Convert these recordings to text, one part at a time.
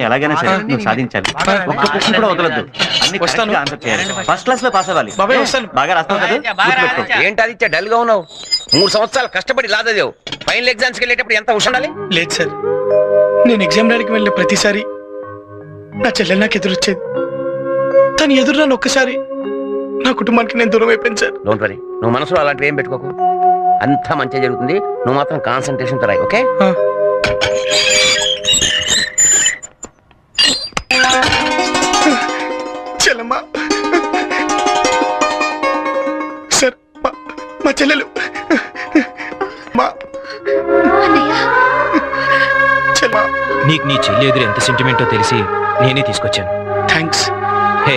ఎలాగైనా సరే నువ్వు సాధించాలి. ఒక్క క్వశ్చన్ కూడా వదలొద్దు. అన్ని వస్తాను. ఆన్సర్ చేయాలి. ఫస్ట్ క్లాస్ లో పాస్ అవ్వాలి. బాబాయ్ వస్తాను. బాగా రాస్తావు కదా? గుర్తుపెట్టుకో. ఏంటి ఆదిత్య డల్ గా ఉన్నావు? 3 సంవత్సరాలు కష్టపడి లాదదేవు ఫైనల్ ఎగ్జామ్స్కి వెళ్ళేటప్పుడు ఎంత ఉండాలి? లేదు సార్, నేను ఎగ్జామ్ రాయడానికి వెళ్ళిన ప్రతిసారి నా చెల్లెలు నాకు ఎదురొచ్చేది. తను ఎదురు నన్ను ఒక్కసారి నా కుటుంబానికి నేను దూరం అయిపోయింది సార్. డోంట్ వరీ, నువ్వు మనసులో అలాంటివి ఏం పెట్టుకోకు. అంతా మంచిగా జరుగుతుంది. నువ్వు మాత్రం కాన్సన్ట్రేషన్ తో రాయి. ఓకే? చెల్లమ్మా సార్, మా చెల్లెలు నీకు నీ చెల్లి ఎదురు ఎంత సెంటిమెంటో తెలిసి నేనే తీసుకొచ్చాను. థ్యాంక్స్. Hey,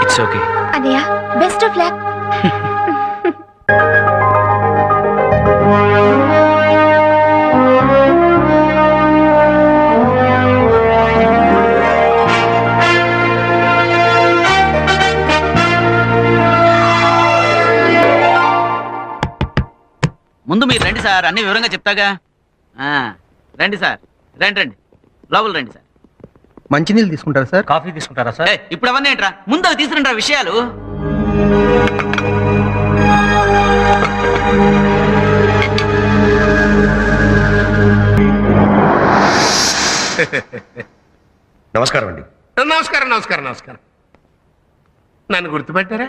it's okay. అన్నయ్య, బెస్ట్ ఆఫ్ లక్. ముందు మీరు రండి సార్, అన్ని వివరంగా చెప్తాగా. రండి సార్, రండి రండి, లోపల రండి సార్. మంచినీళ్ళు తీసుకుంటారా సార్? కాఫీ తీసుకుంటారా సార్? ఇప్పుడు అవన్నీ ఏంట్రా, ముందు అవి తీసుకురండి ఆ విషయాలు. నమస్కారం అండి. నమస్కారం నమస్కారం నమస్కారం. నన్ను గుర్తుపెట్టారా?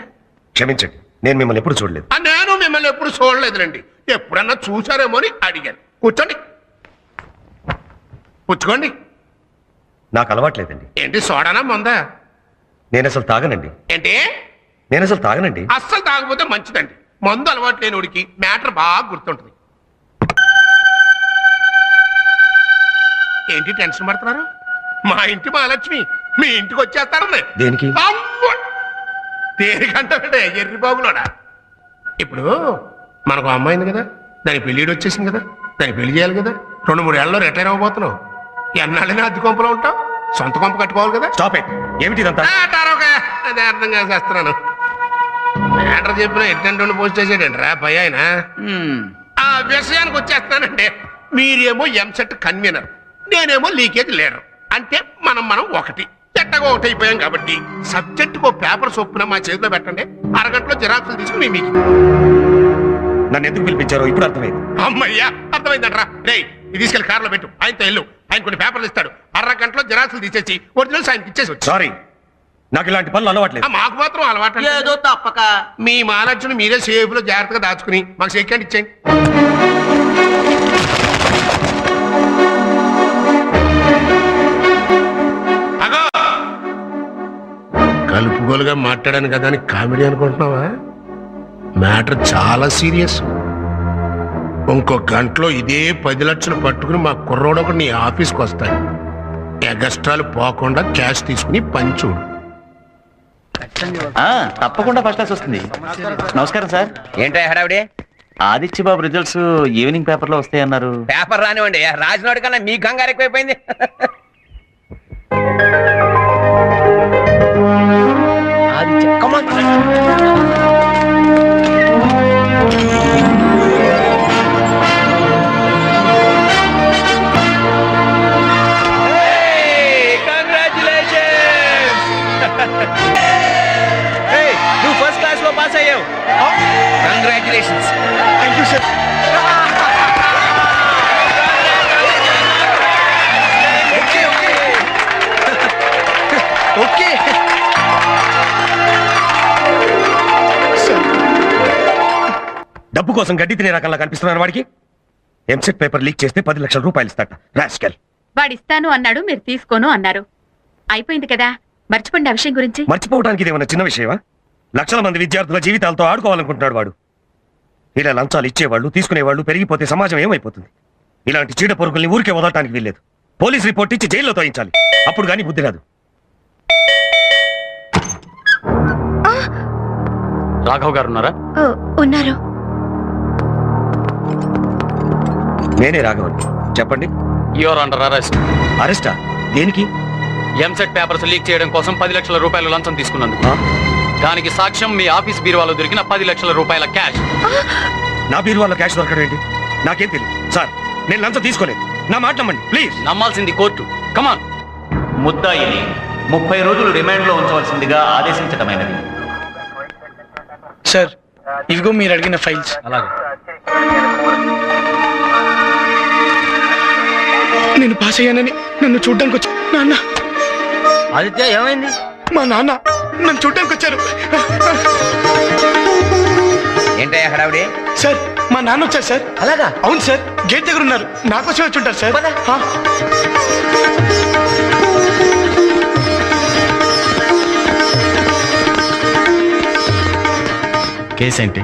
క్షమించండి, నేను మిమ్మల్ని ఎప్పుడు చూడలేదు. నేను మిమ్మల్ని ఎప్పుడు చూడలేదులండి. ఎప్పుడన్నా చూసారేమో అని అడిగాను. కూర్చోండి, పుచ్చుకోండి. నాకు అలవాట్లేదండి. ఏంటి సోడానా మందా? నేను అసలు తాగనండి. ఏంటి? నేను అసలు తాగనండి. అస్సలు తాగకపోతే మంచిదండి. మందు అలవాటు లేని ఉడికి మ్యాటర్ బాగా గుర్తుంటుంది. ఏంటి టెన్షన్ పడుతున్నారు? మా ఇంటి మహాలక్ష్మి మీ ఇంటికి వచ్చేస్తారని. దేనికి? దేనికంటే ఎర్రి బాబులోడా. ఇప్పుడు మనకు అమ్మాయింది కదా, దాని పెళ్ళిడు వచ్చేసింది కదా, దాన్ని పెళ్లి చేయాలి కదా. 2-3 ఏళ్ళలో రిటైర్ అవ్వబోతున్నావు. ఎన్నాళ్ళైనా అద్దె కొంపలో ఉంటావు, సొంత కొంప కట్టుకోవాలి కదా. Stop it. ఏమిటి ఇదంతా? అదే అర్థం కాదు చేస్తున్నాను. మ్యాటర్ చెప్పిన ఎట్టంటే పోస్ట్ చేసాడండి రా పై ఆయన. ఆ విషయానికి వచ్చేస్తానంటే, మీరేమో ఎంసెట్ కన్వీనర్, నేనేమో లీకేజ్ లీడర్. అంటే మనం ఒకటి చెట్టగా ఒకటి అయిపోయాం కాబట్టి సబ్జెక్టుకు పేపర్ చొప్పున మా చేతిలో పెట్టండి. అరగంటలో జిరాక్సులు తీసుకుని మీకు. నన్ను ఎందుకు పిలిపించారో ఇప్పుడు అర్థమైంది. అమ్మయ్యా, అర్థమైందంటరా. రే, ఇది తీసుకెళ్లి కార్లో పెట్టు. ఆయనతో వెళ్ళు, ఆయన కొన్ని పేపర్లు ఇస్తాడు. అరగంటలో జిరాక్సులు తీసేసి ఒరిజినల్స్ ఆయనకి ఇచ్చేసి వచ్చి. సారీ, నాకు ఇలాంటి పనులు అలవాట్లేదు. మాకు మాత్రం అలవాటు ఏదో తప్పక. మీ మహాలక్ష్మిని మీరే సేఫ్ లో జాగ్రత్తగా దాచుకుని మాకు సెకండ్ ఇచ్చేయండి. కలుపుగోలుగా మాట్లాడాను కదా అని కామెడీ అనుకుంటున్నావా? మ్యాటర్ చాలా సీరియస్. ఇంకో గంటలో ఇదే 10 లక్షలు పట్టుకుని మా కుర్రోడు ఒకటి నీ ఆఫీస్కి వస్తాడు. ఎగస్ట్రాలు పోకుండా క్యాష్ తీసుకుని పంచుడు. తప్పకుండా ఫస్ట్ క్లాస్ వస్తుంది. నమస్కారం సార్. ఏంటో హడావిడే? ఆదిత్య బాబు రిజల్ట్స్ ఈవినింగ్ పేపర్ లో వస్తాయన్నారు. పేపర్ రానివ్వండి, రాజనాడు కన్నా మీ కంగారు ఎక్కువైపోయింది. నువ్వు ఫస్ట్ క్లాస్ లో పాస్ అయ్యావు. Congratulations. Thank you sir. Okay డబ్బు కోసం గడ్డి తినే రకంలా కనిపిస్తున్నాను వాడికి. ఎంసెట్ పేపర్ లీక్ చేస్తే 10 లక్షల రూపాయలు ఇస్తాట. రాస్కెల్. వాడిస్తాను అన్నాడు, మీరు తీసుకోను అన్నారు. అయిపోయింది కదా, మర్చిపోండి ఆ విషయం గురించి. మర్చిపోవడానికి ఇదేమన్నా చిన్న విషయమా? లక్షల మంది విద్యార్థుల జీవితాలతో ఆడుకోవాలనుకుంటున్నాడు వాడు. ఇలా లంచాలు ఇచ్చేవాళ్ళు తీసుకునేవాళ్ళు పెరిగిపోతే సమాజం ఏమైపోతుంది? ఇలాంటి చీడ పొరుగుల్ని ఊరికే వదలటానికి వీల్లేదు. పోలీస్ రిపోర్ట్ ఇచ్చి జైల్లో తోయించాలి. అప్పుడు గానీ బుద్ధి రాదు. రాఘవ్ గారు ఉన్నారా? ఉన్నారు. నేనే రాఘవన్. చెప్పండి. You're under arrest. అరెస్టా? దేనికి? ఎంసెట్ పేపర్స్ లీక్ చేయడం కోసం 10 లక్షల రూపాయలు లంచం తీసుకున్నందుకు. దానికి సాక్ష్యం మీ ఆఫీస్ బీరువాలో దొరికిన 10 లక్షల రూపాయల క్యాష్. నా బీరువాలో క్యాష్ దొరకడం ఏంటి? నాకేం తెలియదు సార్. నేను లంచం తీసుకోలేదు. నా మాట నమ్మండి ప్లీజ్. నమ్మాల్సింది కోర్టు. కమాన్. ముద్దాయిని 30 రోజులు రిమాండ్లో ఉంచవలసిందిగా ఆదేశించటమైనది. సార్ ఇవిగో మీరు అడిగిన ఫైల్స్. అలాగే. నేను పాస్ అయ్యానని నన్ను చూడ్డానికి వచ్చి నాన్న, ఆదిత్య ఏమైంది? మా నాన్న నన్ను చూడ్డానికి వచ్చారు. ఏంటయ్యా హడావిడి? సార్ మా నాన్న వచ్చారు సార్. అలాగా? అవును సార్, గేట్ దగ్గర ఉన్నారు. నాకోసమే వచ్చి ఉంటారు సార్. పద. ఆ. కేసు ఏంటి?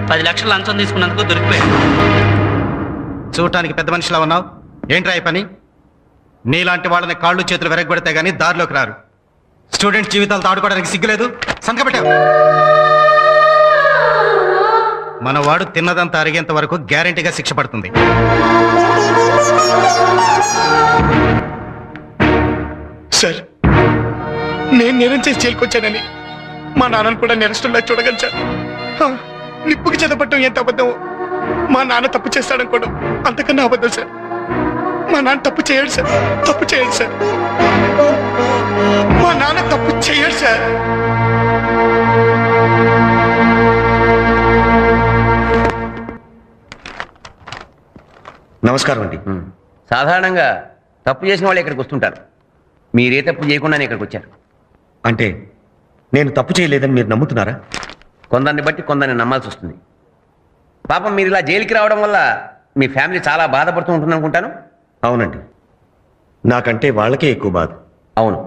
10 లక్షలు లంచం తీసుకున్నందుకు దొరికిపోయాడు. చూడటానికి పెద్ద మనిషిలా ఉన్నావు. ఏంట్రా ఈ పని? నీలాంటి వాళ్ళని కాళ్ళు చేతులు వెరగబెడితే గానీ దారిలోకి రారు. స్టూడెంట్ జీవితాలతో ఆడుకోవడానికి సిగ్గులేదు. సంతకం పెట్టావు. మన వాడు తిన్నదంతా అరిగేంత వరకు గ్యారెంటీగా శిక్ష పడుతుంది. సార్ నేను నేరం చేసి జైలుకొచ్చానని మా నాన్నను కూడా నేరస్తుల్లా చూడగలను సార్. ఆ, నిప్పుకి చెదపట్టం ఎంత అబద్ధం. మా నాన్న తప్పు చేస్తాడనుకోవడం అంతకన్నా అబద్ధం సార్. మా నాన్న తప్పు చేయడు సార్. తప్పు చేయడు సార్. మా నాన్న తప్పు చేయడు సార్. నమస్కారం అండి. సాధారణంగా తప్పు చేసిన వాళ్ళు ఇక్కడికి వస్తుంటారు. మీరే తప్పు చేయకుండానే ఇక్కడికి వచ్చారు. అంటే నేను తప్పు చేయలేదని మీరు నమ్ముతున్నారా? కొందరిని బట్టి కొందరిని నమ్మాల్సి వస్తుంది. పాపం మీరు ఇలా జైలుకి రావడం వల్ల మీ ఫ్యామిలీ చాలా బాధపడుతూ ఉంటుంది అనుకుంటాను. అవునండి, నాకంటే వాళ్ళకే ఎక్కువ బాధ. అవును,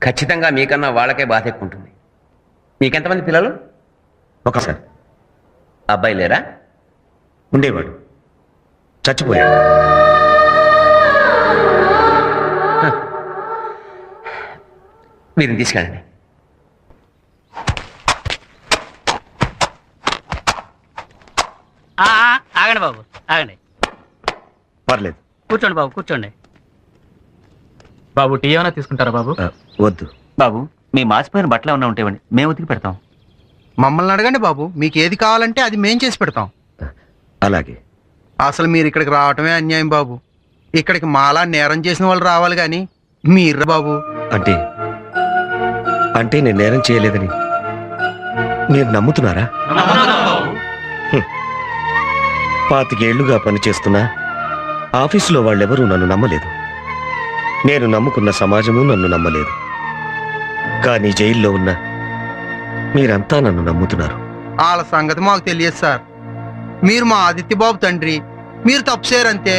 ఖచ్చితంగా మీకన్నా వాళ్ళకే బాధ ఎక్కువ ఉంటుంది. మీకెంతమంది పిల్లలు? ఒకసారి అబ్బాయి లేరా? ఉండేవాడు, చచ్చిపోయాడు. వీరిని తీసుకెళ్ళండి. ఆగండి బాబు, ఆగండి. పర్లేదు, కూర్చోండి బాబు, కూర్చోండి. బాబు టీ ఏమైనా తీసుకుంటారా బాబు? వద్దు. బాబు మీ మాసిపోయిన బట్టలు ఏమన్నా ఉంటేవండి, మేము ఉతికి పెడతాం. మమ్మల్ని అడగండి బాబు, మీకు ఏది కావాలంటే అది మేం చేసి పెడతాం. అలాగే. అసలు మీరు ఇక్కడికి రావటమే అన్యాయం బాబు. ఇక్కడికి మాలా నేరం చేసిన వాళ్ళు రావాలి కానీ మీరు బాబు. అంటే అంటే నేను నేరం చేయలేదని మీరు నమ్ముతున్నారా? 25 ఏళ్లుగా పనిచేస్తున్నా ఆఫీసులో వాళ్ళెవరూ నన్ను నమ్మలేదు. నేను నమ్ముకున్న సమాజము నన్ను నమ్మలేదు. కానీ జైల్లో ఉన్న మీరంతా నన్ను నమ్ముతున్నారు. వాళ్ళ సంగతి మాకు తెలియదు సార్. మీరు మా ఆదిత్య బాబు తండ్రి, మీరు తప్పు చేయరంతే.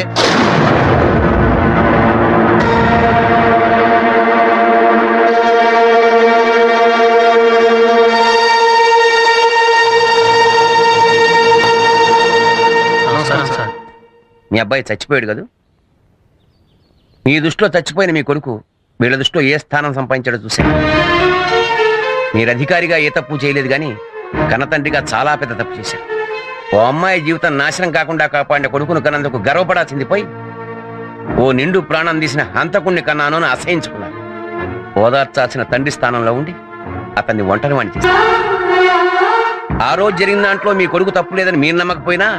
మీ అబ్బాయి చచ్చిపోయాడు కదా? మీ దృష్టిలో చచ్చిపోయిన మీ కొడుకు వీళ్ళ దృష్టిలో ఏ స్థానం సంపాదించాడో చూశాను. మీరు అధికారిగా ఏ తప్పు చేయలేదు కానీ కన్నతండ్రిగా చాలా పెద్ద తప్పు చేశారు. ఓ అమ్మాయి జీవితం నాశనం కాకుండా కాపాడిన కొడుకును కన్నందుకు గర్వపడాల్సింది పోయి ఓ నిండు ప్రాణం తీసిన హంతకుణ్ణి కన్నాను అని అసహించుకున్నారు. ఓదార్చాల్సిన తండ్రి స్థానంలో ఉండి అతన్ని ఒంటరివాణ్ణి చేశారు. ఆ రోజు జరిగిన దాంట్లో మీ కొడుకు తప్పు లేదని మీరు నమ్మకపోయినా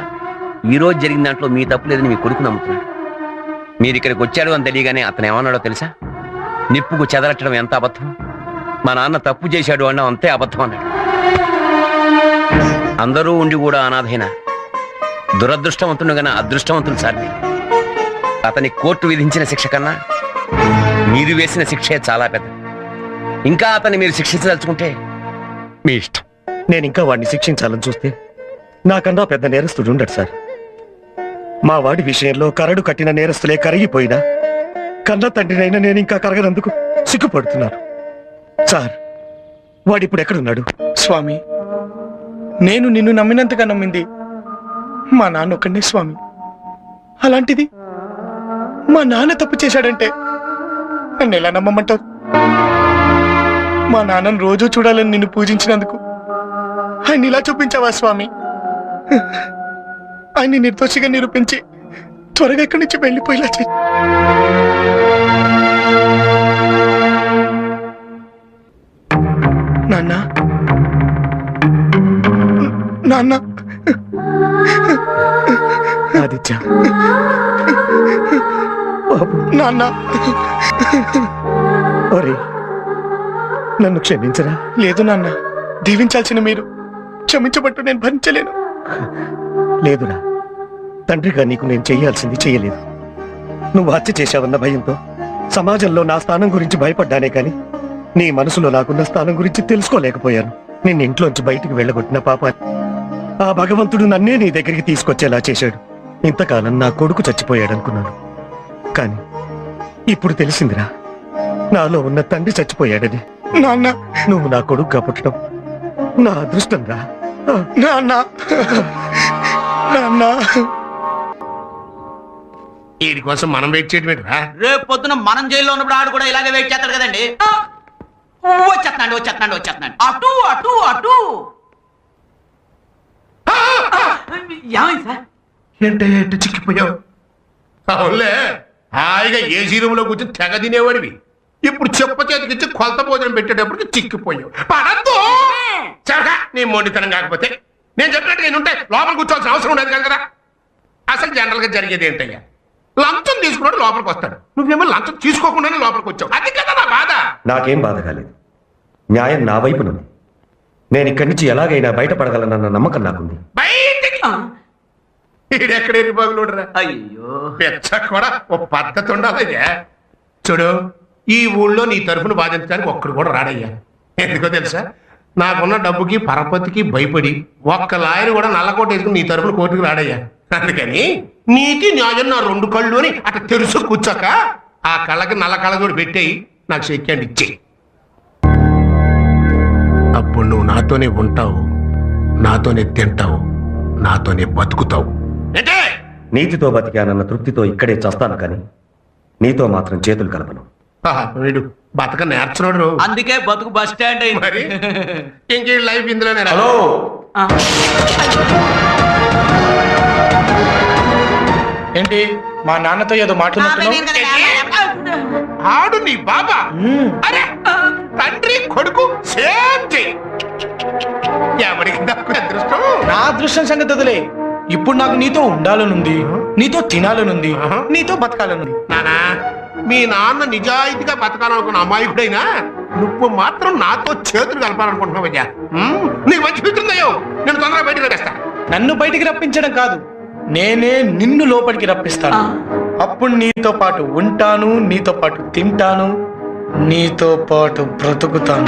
ఈ రోజు జరిగిన దాంట్లో మీ తప్పు లేదని మీ కొడుకు నమ్ముతున్నాడు. మీరు ఇక్కడికి వచ్చాడు అని తెలియగానే అతను ఏమన్నాడో తెలుసా? నిప్పుకు చెదరట్టడం ఎంత అబద్ధం, మా నాన్న తప్పు చేశాడు అన్న అంతే అబద్ధం అన్నాడు. అందరూ ఉండి కూడా అనాథైన దురదృష్టవంతుడుగానే అదృష్టవంతుడు సార్. అతని కోర్టు విధించిన శిక్ష కన్నా మీరు వేసిన శిక్షే చాలా పెద్ద. ఇంకా అతన్ని మీరు శిక్షించదలుచుకుంటే మీ ఇష్టం. నేను ఇంకా వాడిని శిక్షించాలని చూస్తే నాకన్నా పెద్ద నేరస్తుడు ఉండడు సార్. మా వాడి విషయంలో కరడు కట్టిన నేరస్తులే కరిగిపోయినా కన్న తండ్రినైనా నేను ఇంకా కరగనందుకు సిగ్గుపడుతున్నాను సార్. వాడిప్పుడు ఎక్కడున్నాడు? స్వామి, నేను నిన్ను నమ్మినంతగా నమ్మింది మా నాన్న ఒక్కడే స్వామి. అలాంటిది మా నాన్న తప్పు చేశాడంటే నన్ను ఎలా నమ్మమంటావు? మా నాన్నను రోజూ చూడాలని నిన్ను పూజించినందుకు ఆయన ఇలా చూపించావా స్వామి? ఆయన్ని నిర్దోషిగా నిరూపించి త్వరగా ఇక్కడి నుంచి వెళ్ళిపోయేలా చెయ్యి. నాన్న, నాన్న, ఆదిత్య బాబు, నాన్న. ఒరే నన్ను క్షమించరా. లేదు నాన్న, దీవించాల్సిన మీరు క్షమించబట్టు నేను భరించలేను. లేదురా, తండ్రిగా నీకు నేను చెయ్యాల్సింది చెయ్యలేదు. నువ్వు హత్య చేశావన్న భయంతో సమాజంలో నా స్థానం గురించి భయపడ్డానే కానీ నీ మనసులో నాకున్న స్థానం గురించి తెలుసుకోలేకపోయాను. నిన్ను ఇంట్లోంచి బయటికి వెళ్ళగొట్టిన పాపాన్ని ఆ భగవంతుడు నన్నే నీ దగ్గరికి తీసుకొచ్చేలా చేశాడు. ఇంతకాలం నా కొడుకు చచ్చిపోయాడనుకున్నాను, కానీ ఇప్పుడు తెలిసిందిరా నాలో ఉన్న తండ్రి చచ్చిపోయాడని. నాన్న, నువ్వు నా కొడుకుగా పుట్టడం నా అదృష్టం రా. నాన్న, నాన్న. వీడి కోసం మనం వెయిట్ చేయడం ఏంట్రా? రేపు పొద్దున మనం జైల్లో ఉన్నప్పుడు ఆడు కూడా ఇలాగే వెయిట్ చేస్తాడు కదండి. వచ్చేస్తున్నాడు. అటు అటు అటు. ఏమైంది సార్? ఏంటయ్యా ఎట్టు చిక్కిపోయావు? అవునులే, హాయిగా ఏసీ రూమ్ లో కూర్చొని తెగ తినేవాడివి. ఇప్పుడు చెప్ప చేతికిచ్చి కొలత భోజనం పెట్టేటప్పటికి చిక్కిపోయావు. పడద్దు చరగా నీ మొండితనం. కాకపోతే నేను చెప్పినట్టుగా నేను ఉంటే లోపల కూర్చోవాల్సిన అవసరం ఉండదు కదా. అసలు జనరల్ గా జరిగేది ఏంటయ్యా, లంచం తీసుకున్నాడు లోపలికి వస్తాడు, నువ్వేమో లంచం తీసుకోకుండానే లోపలికి వచ్చావు. అది కదా నా బాధ. నాకేం బాధ కాలేదు, న్యాయం నా వైపునుంది. నేను ఇక్కడి నుంచి ఎలాగైనా బయటపడగలనన్న నమ్మకం నాకుంది. బయటికి ఈడెక్కడ ఎరిబాగులుడరా? అయ్యో, పెచ్చ కూడా ఓ పద్ధతి ఉండాలయ్యా. చూడు, ఈ ఊళ్ళో నీ తరఫున బాధించడానికి ఒక్కడు కూడా రాడయ్యా. ఎందుకో తెలుసా, నాకున్న డబ్బుకి పరపతికి భయపడి ఒక్క లాయర్ కూడా నల్లకోట వేసుకుని నీ తరఫున కోర్టుకు రాడయ్యా. అందుకని నీతి న్యాయం నా రెండు కళ్ళు అని అట్లా తెలుసు కూర్చోక ఆ కళ్ళకి నల్ల కళ్ళ కూడా పెట్టేయి, నాకు చెక్కండి ఇచ్చేయి. అప్పుడు నువ్వు నాతోనే ఉంటావు, నాతోనే తింటావు, నాతోనే బతుకుతావు. ఏంటే నీతితో బతికానన్న తృప్తితో ఇక్కడే చస్తాను, కానీ నీతో మాత్రం చేతులు కలపను. వీడు బతక నేర్చున్నాడు. అందుకే బతుకు బస్ స్టాండ్ అయింది. మరి ఇంకే లైఫ్ ఇందులోనే రా. హలో, ఏంటి మా నాన్నతో ఏదో మాట్లాడుతున్నావు? ఆడు నీ బాబా? అరే తండ్రి కొడుకు సేమ్ చెయ్యి. ఎవరికి దక్కు అదృష్టం? నా అదృష్టం సంగతి వదిలే. ఇప్పుడు నాకు నీతో ఉండాలనుంది, నీతో తినాలనుంది, నీతో బతకాలనుంది. నానా, మీ నాన్న నిజాయితీగా బతకాలనుకున్న అమాయకుడైనా నువ్వు మాత్రం నాతో చేతులు కలపాలనుకుంటున్నావయ్యా. నీకు మంచి మిత్రుందయ్యో, నేను తొందరగా బయటకు వెళ్ళేస్తా. నన్ను బయటికి రప్పించడం కాదు, నేనే నిన్ను లోపలికి రప్పిస్తాను. అప్పుడు నీతో పాటు ఉంటాను, నీతో పాటు తింటాను, నీతో పాటు బ్రతుకుతాను.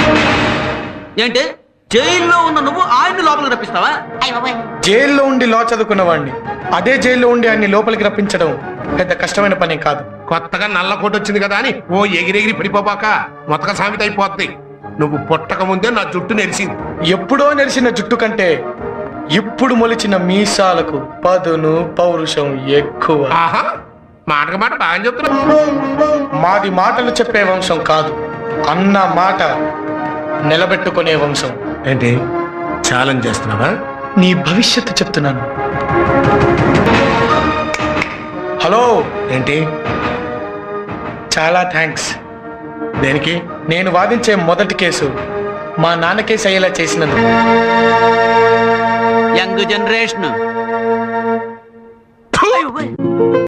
ఏంటి, జైల్లో ఉన్న నువ్వు ఆయన్ని లోపలికి రప్పిస్తావా? జైల్లో ఉండి లా చదువుకున్న వాడిని అదే జైల్లో ఉండి ఆయన్ని లోపలికి రప్పించడం పెద్ద కష్టమైన పని కాదు. కొత్తగా నల్ల కోట వచ్చింది కదా అని ఓ ఎగిరెగిరి పడిపోబాక మొత్తగా సామెత అయిపోద్ది. నువ్వు పుట్టక ముందే నా జుట్టు నెరిసింది. ఎప్పుడో నెరిసిన జుట్టు కంటే ఇప్పుడు మొలిచిన మీసాలకు పదును పౌరుషం ఎక్కువ. ఆహా, మాటకు మాట బాగా చెప్తున్నా. మాది మాటలు చెప్పే వంశం కాదు, అన్న మాట నిలబెట్టుకునే వంశం. ఏంటి ఛాలెంజ్ చేస్తున్నావా? నీ భవిష్యత్తు చెప్తున్నాను. హలో, ఏంటి? చాలా థ్యాంక్స్. దేనికి? నేను వాదించే మొదటి కేసు మా నాన్న కేసు అయ్యేలా చేసినందుకు. Young generation